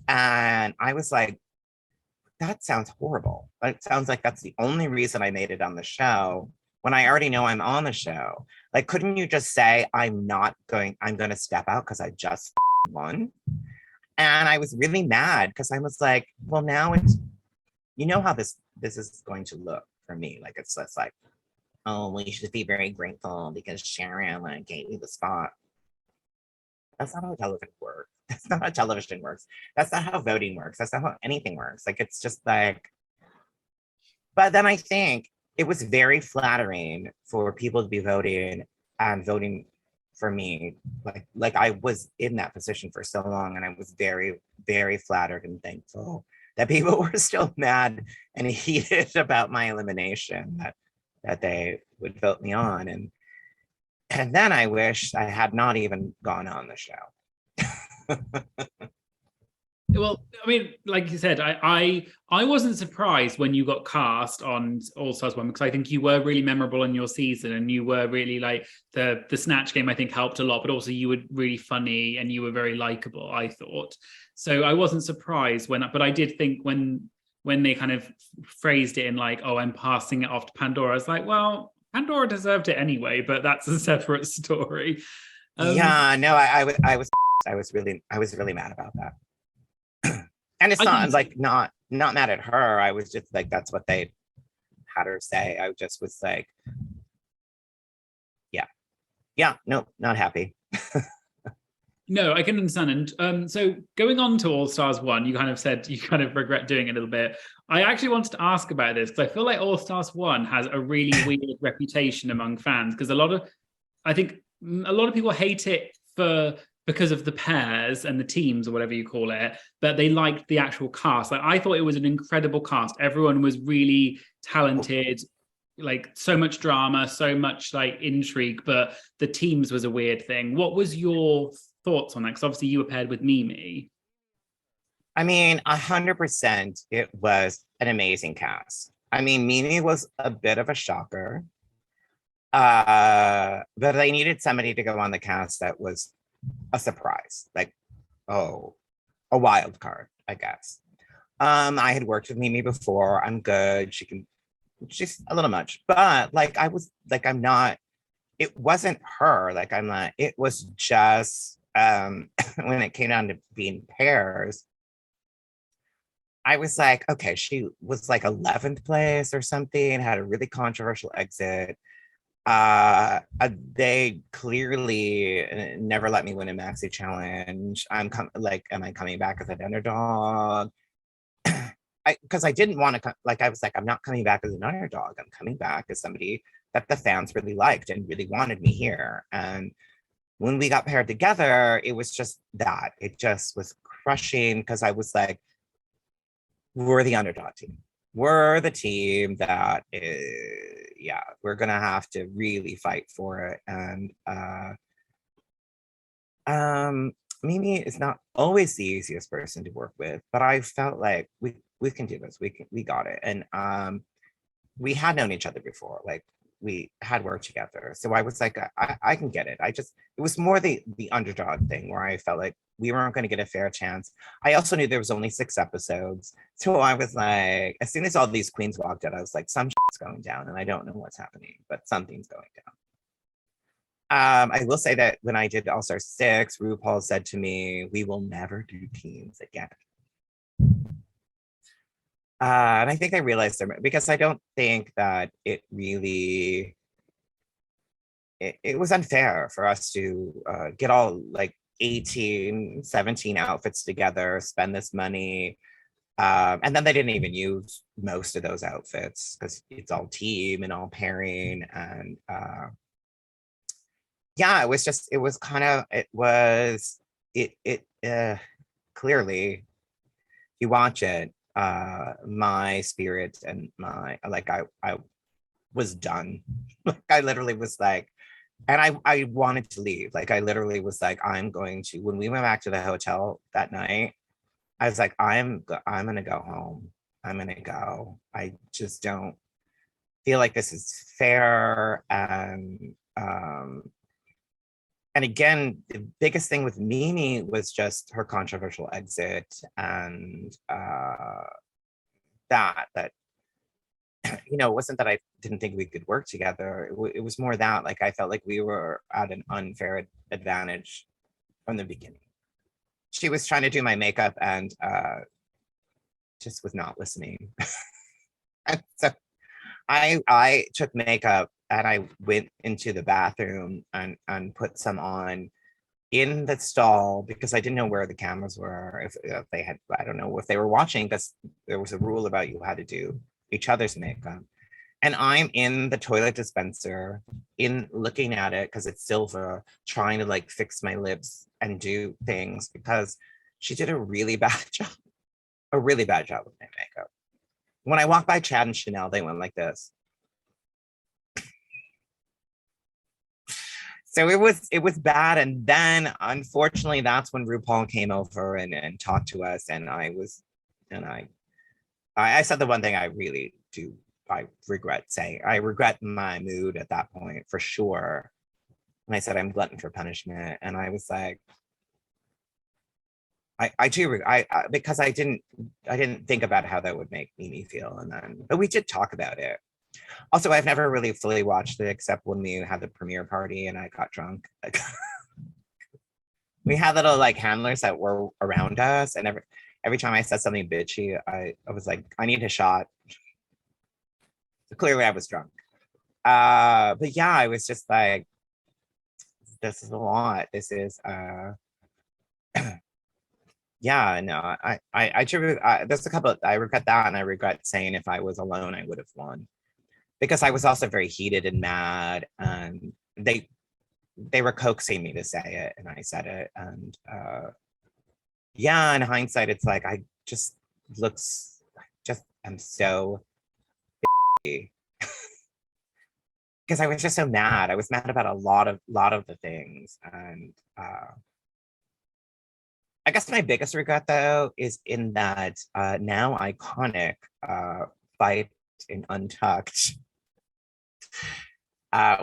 and I was like, that sounds horrible. It sounds like that's the only reason I made it on the show when I already know I'm on the show. Like, couldn't you just say, I'm going to step out because I just won? And I was really mad because I was like, well, now it's, how this is going to look for me. Like, it's just like, oh, well, you should be very grateful because Sharon gave you the spot. That's not how television works. That's not how television works. That's not how voting works. That's not how anything works. Like, it's just like, but then I think it was very flattering for people to be voting for me. Like I was in that position for so long, and I was very, very flattered and thankful that people were still mad and heated about my elimination, that they would vote me on. And then I wish I had not even gone on the show. Well, I mean, like you said, I wasn't surprised when you got cast on All Stars 1, because I think you were really memorable in your season, and you were really like the Snatch Game, I think, helped a lot, but also you were really funny and you were very likable, I thought. So I wasn't surprised but I did think when they kind of phrased it in like, oh, I'm passing it off to Pandora, I was like, well, Pandora deserved it anyway, but that's a separate story. Yeah, no, I was really mad about that. And it's not like not mad at her. I was just like, that's what they had her say. I just was like, yeah, no, not happy. No, I can understand. And so going on to All Stars 1, you kind of said you kind of regret doing it a little bit. I actually wanted to ask about this because I feel like All Stars 1 has a really weird reputation among fans, because I think a lot of people hate it because of the pairs and the teams or whatever you call it, but they liked the actual cast. Like, I thought it was an incredible cast. Everyone was really talented, like so much drama, so much like intrigue, but the teams was a weird thing. What was your thoughts on that? Because obviously you were paired with Mimi. I mean, 100%, it was an amazing cast. I mean, Mimi was a bit of a shocker, but they needed somebody to go on the cast that was a surprise, like, oh, a wild card, I guess. I had worked with Mimi before. I'm good. She's a little much, but like, I was like, it wasn't her. Like, I'm not, it was just, when it came down to being pairs, I was like, okay, she was like 11th place or something, had a really controversial exit. They clearly never let me win a maxi challenge. Am I coming back as an underdog? Because I didn't want to, I was like, I'm not coming back as an underdog. I'm coming back as somebody that the fans really liked and really wanted me here. And when we got paired together, it was just that. It just was crushing, because I was like, we're the underdog team. We're the team that is, we're gonna have to really fight for it. And Mimi is not always the easiest person to work with, but I felt like we can do this. We got it. And we had known each other before. Like, we had worked together. So I was like, I can get it. It was more the underdog thing, where I felt like we weren't going to get a fair chance. I also knew there was only 6 episodes. So I was like, as soon as all these queens walked out, I was like, some shit's going down and I don't know what's happening, but something's going down. I will say that when I did All Star 6, RuPaul said to me, we will never do teams again. And I think I realized them, because I don't think that it really, it was unfair for us to get all like 18, 17 outfits together, spend this money. And then they didn't even use most of those outfits because it's all team and all pairing. And it was clearly, you watch it, my spirit and I was done. Like, I literally was like, And I wanted to leave. Like I literally was like, I'm going to, when we went back to the hotel that night, I was like, I'm gonna go home. I'm gonna go. I just don't feel like this is fair. And again, the biggest thing with Mimi was just her controversial exit and that it wasn't that I didn't think we could work together. It was more that like I felt like we were at an unfair advantage from the beginning. She was trying to do my makeup and just was not listening. And so I took makeup and I went into the bathroom and put some on in the stall because I didn't know where the cameras were. If they had, I don't know if they were watching, because there was a rule about you had to do each other's makeup. And I'm in the toilet dispenser, in looking at it because it's silver, trying to like fix my lips and do things because she did a really bad job, with my makeup. When I walked by Chad and Chanel, they went like this. So it was bad. And then unfortunately, that's when RuPaul came over and talked to us. And I said the one thing I really do, I regret saying. I regret my mood at that point for sure. And I said, I'm glutton for punishment. And I was like, I do, because I didn't think about how that would make Mimi feel. And then, but we did talk about it. Also, I've never really fully watched it except when we had the premiere party and I got drunk. We had little like handlers that were around us, and every time I said something bitchy, I was like, I need a shot. So clearly I was drunk. But yeah, I was just like, this is a lot. This is yeah, no, there's a couple, I regret that, and I regret saying if I was alone, I would have won. Because I was also very heated and mad, and they were coaxing me to say it, and I said it. And yeah, in hindsight, it's like I just I'm so because I was just so mad. I was mad about a lot of the things. And I guess my biggest regret though is in that now iconic fight in Untucked,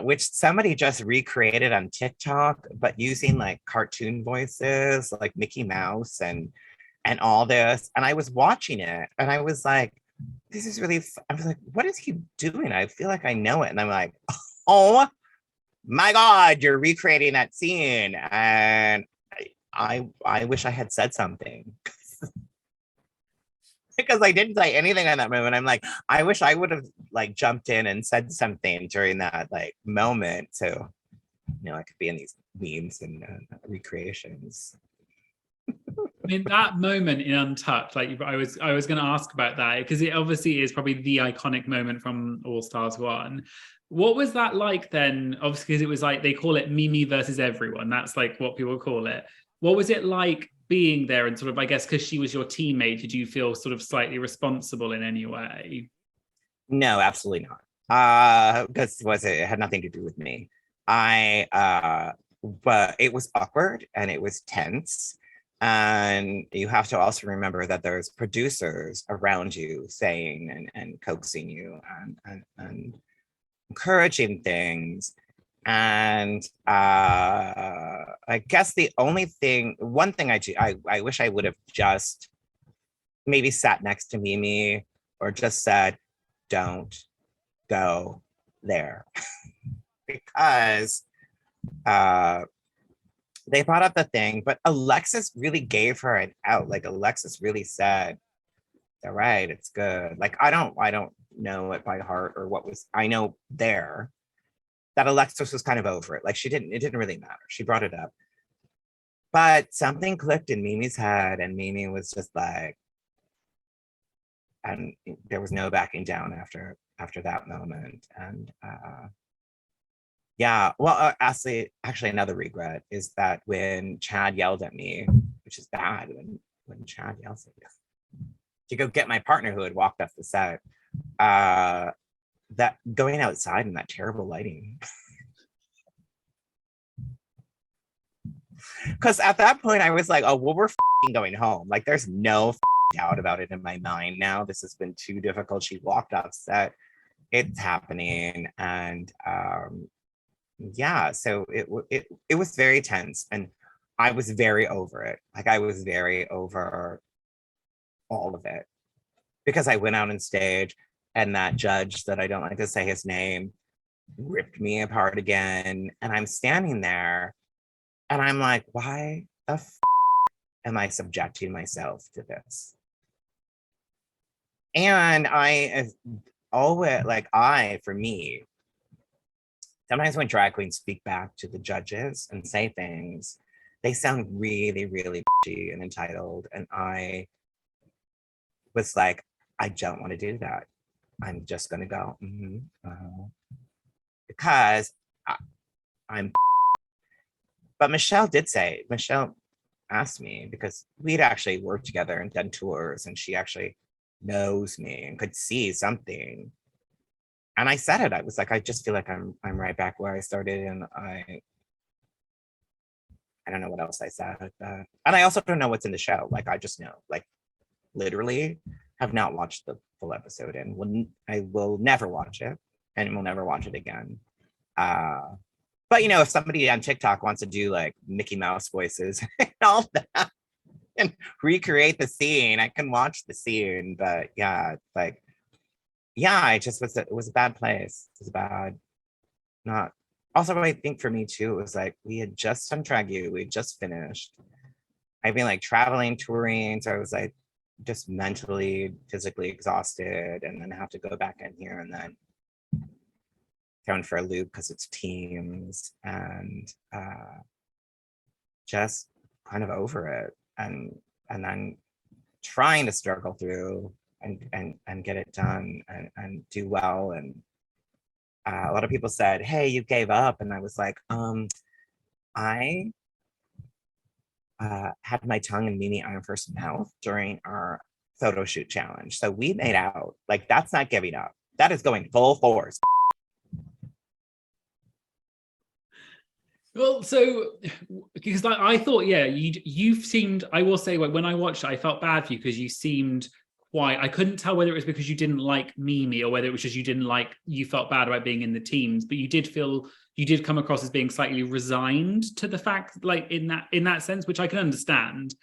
which somebody just recreated on TikTok, but using like cartoon voices like Mickey Mouse and all this. And I was watching it and I was like, this is really, I was like, what is he doing? I feel like I know it. And I'm like, oh my God, you're recreating that scene. And I wish I had said something. Because I didn't say anything in that moment. I'm like, I wish I would have like jumped in and said something during that like moment. So, I could be in these memes and recreations. I mean, that moment in Untucked, like I was going to ask about that because it obviously is probably the iconic moment from All Stars 1. What was that like then? Obviously, because it was like they call it Mimi versus everyone. That's like what people call it. What was it like being there and sort of, I guess, because she was your teammate, did you feel sort of slightly responsible in any way? No, absolutely not. Because it had nothing to do with me. But it was awkward and it was tense. And you have to also remember that there's producers around you saying and coaxing you and encouraging things. And I guess the one thing I wish I would have just maybe sat next to Mimi or just said, don't go there. Because they brought up the thing, but Alexis really gave her an out. Like Alexis really said, all right, it's good. Like I don't know it by heart or I know there that Alexis was kind of over it. Like it didn't really matter. She brought it up. But something clicked in Mimi's head, and Mimi was just like, and there was no backing down after that moment. And yeah, well, actually, another regret is that when Chad yelled at me, which is bad when Chad yells at you, to go get my partner who had walked off the set, that going outside in that terrible lighting. Because at that point I was like, oh, well, we're going home. Like, there's no doubt about it in my mind now. This has been too difficult. She walked off set. It's happening. And yeah, so it was very tense. And I was very over it. Like, I was very over all of it. Because I went out on stage and that judge that I don't like to say his name ripped me apart again. And I'm standing there and I'm like, why the am I subjecting myself to this? And I always, like, for me, sometimes when drag queens speak back to the judges and say things, they sound really, really bitchy and entitled. And I was like, I don't want to do that. I'm just going to go, because I'm. But Michelle asked me, because we'd actually worked together and done tours, and she actually knows me and could see something. And I said it. I was like, I just feel like I'm right back where I started, and I don't know what else I said. And I also don't know what's in the show. Like, I just know, like, literally have not watched the full episode, and I will never watch it, and will never watch it again. But if somebody on TikTok wants to do like Mickey Mouse voices and all that and recreate the scene, I can watch the scene. But yeah, like, yeah, it was a bad place. It was not. Also, I think for me too, it was like, we had just done Drag U, we had just finished. I've been like traveling, touring, so I was like just mentally, physically exhausted, and then have to go back in here and then thrown for a loop because it's teams, and just kind of over it, and then trying to struggle through and get it done and do well. And a lot of people said, hey, you gave up, and I was like, I had my tongue in Mimi Iron First mouth during our photo shoot challenge, so we made out. Like, that's not giving up, that is going full force. Well, so because I thought, yeah, you've seemed, I will say, like, when I watched it, I felt bad for you because you seemed quite, I couldn't tell whether it was because you didn't like Mimi or whether it was just you felt bad about being in the teams, but you did come across as being slightly resigned to the fact, like, in that sense, which I can understand.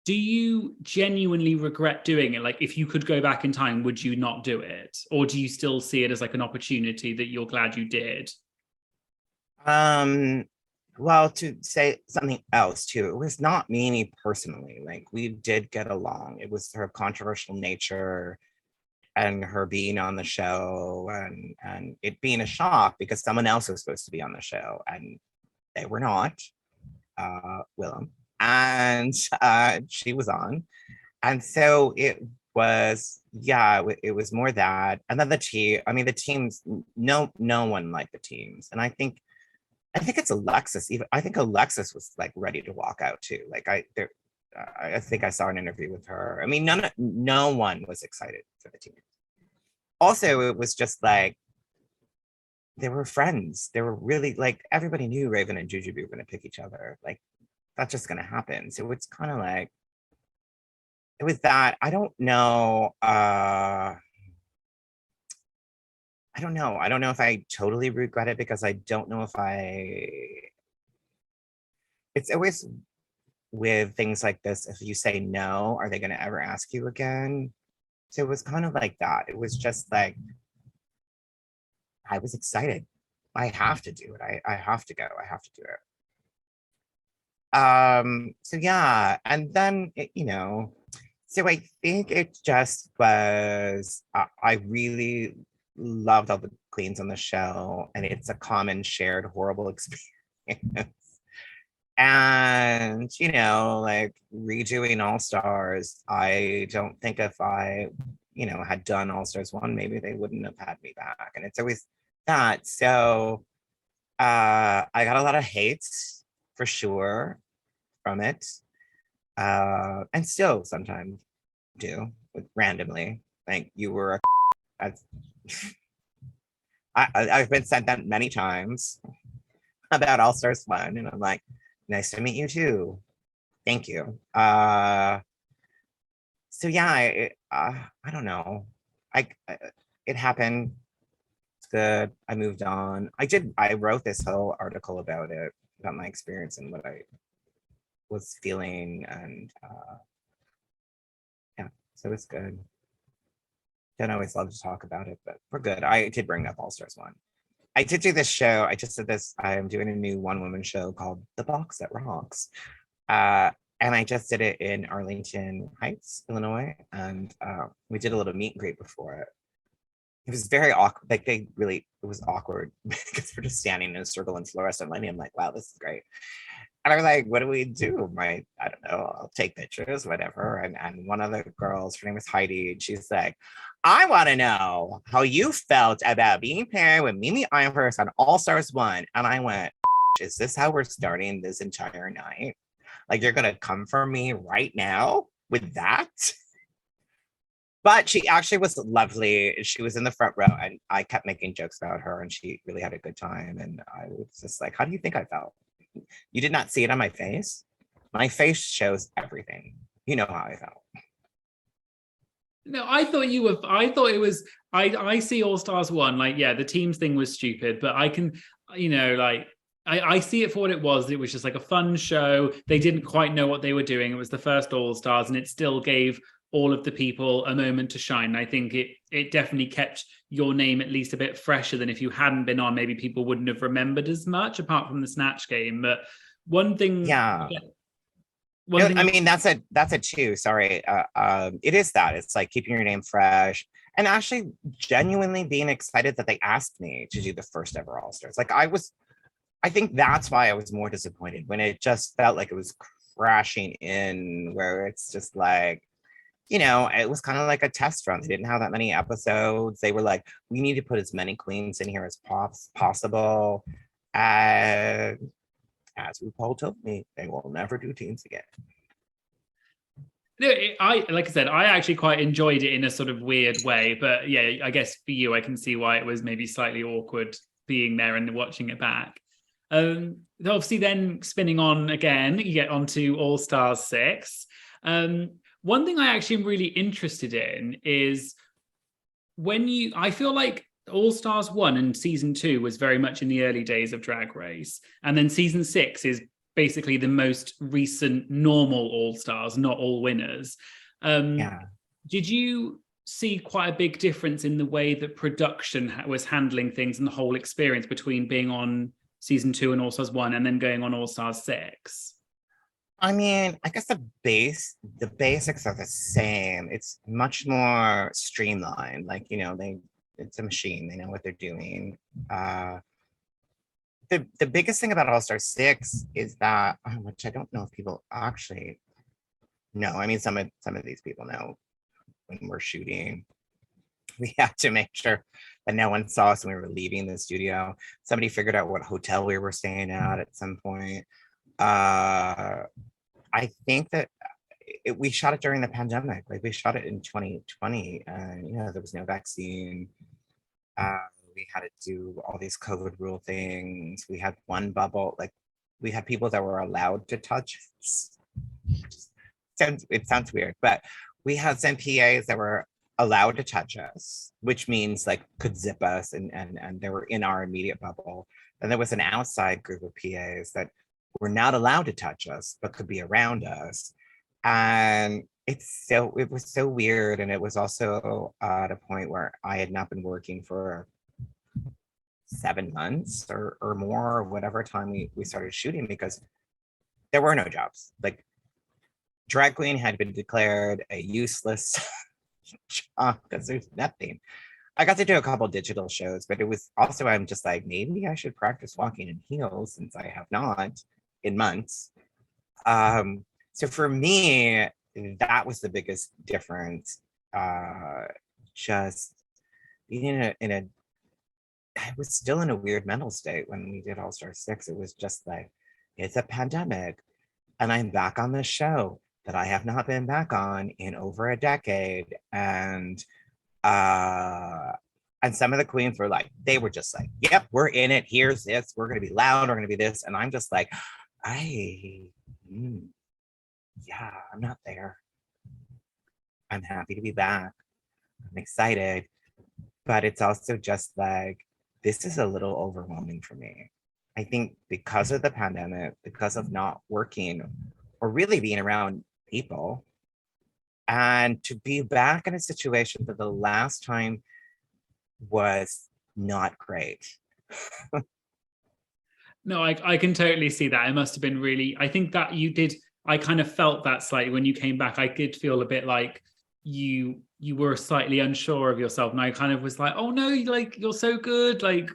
Do you genuinely regret doing it? Like, if you could go back in time, would you not do it? Or do you still see it as like an opportunity that you're glad you did? Well, to say something else too, it was not Mimi personally. Like, we did get along. It was her controversial nature and her being on the show, and it being a shock because someone else was supposed to be on the show and they were not, Willem, and she was on. And so it was, yeah, it was more that. And then the teams, no one liked the teams. And I think it's Alexis. Even I think Alexis was like ready to walk out too. Like, I think I saw an interview with her. I mean, no one was excited for the team. Also, it was just like, they were friends. They were really, like, everybody knew Raven and Jujubee were going to pick each other. Like, that's just going to happen. So it's kind of like, it was that. I don't know. I don't know. I don't know if I totally regret it, because I don't know if it's always with things like this, if you say no, are they going to ever ask you again? So it was kind of like that. It was just like, I was excited. I have to do it. I have to go. I have to do it. So yeah. And then, so I think it just was, I really loved all the queens on the show, and it's a common shared horrible experience. And like, redoing All Stars, I don't think if I had done All Stars 1, maybe they wouldn't have had me back. And it's always that. So I got a lot of hate for sure from it, and still sometimes do, randomly, like, you were I've been sent that many times about All Stars 1, and I'm like, Nice to meet you too. Thank you. So yeah, I don't know. I it happened. It's good. I moved on. I wrote this whole article about it, about my experience and what I was feeling, and yeah, so it's good. Don't always love to talk about it, but we're good. I did bring up All Stars 1. I did do this show. I just did this. I am doing a new one-woman show called The Box That Rocks. Uh, and I just did it in Arlington Heights, Illinois. And we did a little meet and greet before it. It was very awkward. Like it was awkward because we're just standing in a circle in fluorescent lighting. I'm like, wow, this is great. And I was like, what do we do? I don't know, I'll take pictures, whatever. And one of the girls, her name was Heidi, and she's like, I want to know how you felt about being paired with Mimi Imhurst on All Stars 1. And I went, is this how we're starting this entire night? Like, you're going to come for me right now with that? But she actually was lovely. She was in the front row, and I kept making jokes about her, and she really had a good time. And I was just like, how do you think I felt? You did not see it on my face. My face shows everything. You know how I felt. No, I thought it was. I see All Stars 1. Like, yeah, the teams thing was stupid, but I can, like. I see it for what it was. It was just like a fun show. They didn't quite know what they were doing. It was the first All Stars, and it still gave all of the people a moment to shine. I think it definitely kept your name at least a bit fresher than if you hadn't been on. Maybe people wouldn't have remembered as much, apart from the Snatch Game. But one thing, yeah. I mean, that's it too. Sorry. It is that. It's like keeping your name fresh and actually genuinely being excited that they asked me to do the first ever All Stars. Like I think that's why I was more disappointed when it just felt like it was crashing in, where it's just like, it was kind of like a test run. They didn't have that many episodes. They were like, we need to put as many queens in here as possible. And as RuPaul told me, they will never do teams again. No, like I said, I actually quite enjoyed it in a sort of weird way. But yeah, I guess for you, I can see why it was maybe slightly awkward being there and watching it back. Obviously, then spinning on again, you get onto All Stars 6. One thing I actually am really interested in is I feel like All Stars 1 and season 2 was very much in the early days of Drag Race. And then season 6 is basically the most recent normal All Stars, not all winners. Did you see quite a big difference in the way that production was handling things and the whole experience between being on season 2 and All Stars 1 and then going on All Stars 6? I mean, I guess the basics are the same. It's much more streamlined. Like, it's a machine. They know what they're doing. The biggest thing about All Star 6 is that, which I don't know if people actually know. I mean, some of these people know when we're shooting. We had to make sure that no one saw us when we were leaving the studio. Somebody figured out what hotel we were staying at some point. I think that we shot it during the pandemic. Like, we shot it in 2020, and there was no vaccine. We had to do all these COVID rule things. We had one bubble. Like, we had people that were allowed to touch us. It sounds weird, but we had some PAs that were allowed to touch us, which means like could zip us, and they were in our immediate bubble. And there was an outside group of PAs that were not allowed to touch us, but could be around us. And it was so weird. And it was also at a point where I had not been working for 7 months or more, or whatever time we started shooting, because there were no jobs. Like, drag queen had been declared a useless job because there's nothing. I got to do a couple digital shows, but it was also, I'm just like, maybe I should practice walking in heels, since I have not in months. So for me, that was the biggest difference. Just being I was still in a weird mental state when we did All Star 6. It was just like, it's a pandemic, and I'm back on this show that I have not been back on in over a decade. And some of the queens were like, they were just like, yep, we're in it. Here's this. We're going to be loud. We're going to be this. And I'm just like, I, mm, yeah, I'm not there. I'm happy to be back. I'm excited, but it's also just like, this is a little overwhelming for me. I think because of the pandemic, because of not working or really being around people, and to be back in a situation that the last time was not great. No, I can totally see that. It must have been really, I think that you did, I kind of felt that slightly when you came back. I did feel a bit like you were slightly unsure of yourself. And I kind of was like, oh no, like you're so good. Like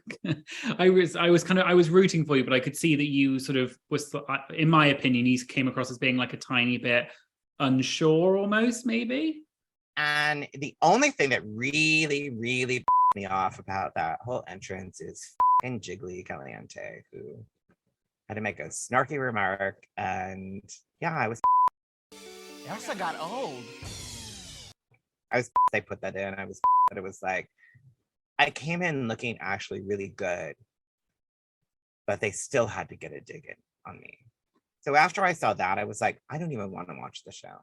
I was rooting for you, but I could see that you sort of was, in my opinion, you came across as being like a tiny bit unsure almost, maybe. And the only thing that really, really me off about that whole entrance is fucking Jiggly Caliente, who had to make a snarky remark. And yeah, I was. Elsa got old. They put that in. I was that it was like, I came in looking actually really good, but they still had to get a dig in on me. So after I saw that, I was like, I don't even want to watch the show.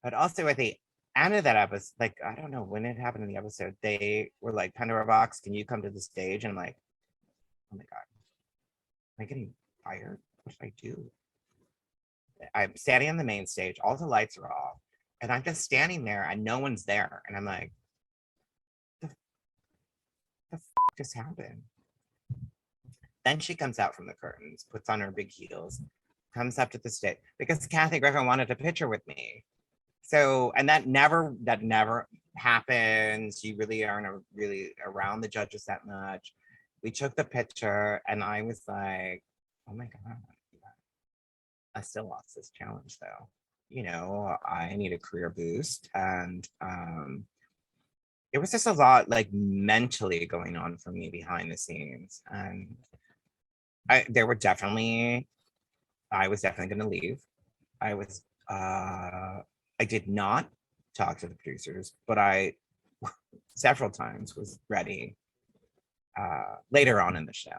But also at the end of that episode, like, I don't know when it happened in the episode, they were like, Pandora Boxx, can you come to the stage? And I'm like, oh my God, am I getting fired? What should I do? I'm standing on the main stage, all the lights are off, and I'm just standing there and no one's there. And I'm like, the just happened? Then she comes out from the curtains, puts on her big heels, comes up to the stage because Kathy Griffin wanted a picture with me. So, and that never happens. You really aren't really around the judges that much. We took the picture and I was like, oh my God, I still lost this challenge though. You know, I need a career boost. And it was just a lot like mentally going on for me behind the scenes. And I was definitely going to leave. I did not talk to the producers, but I several times was ready later on in the show.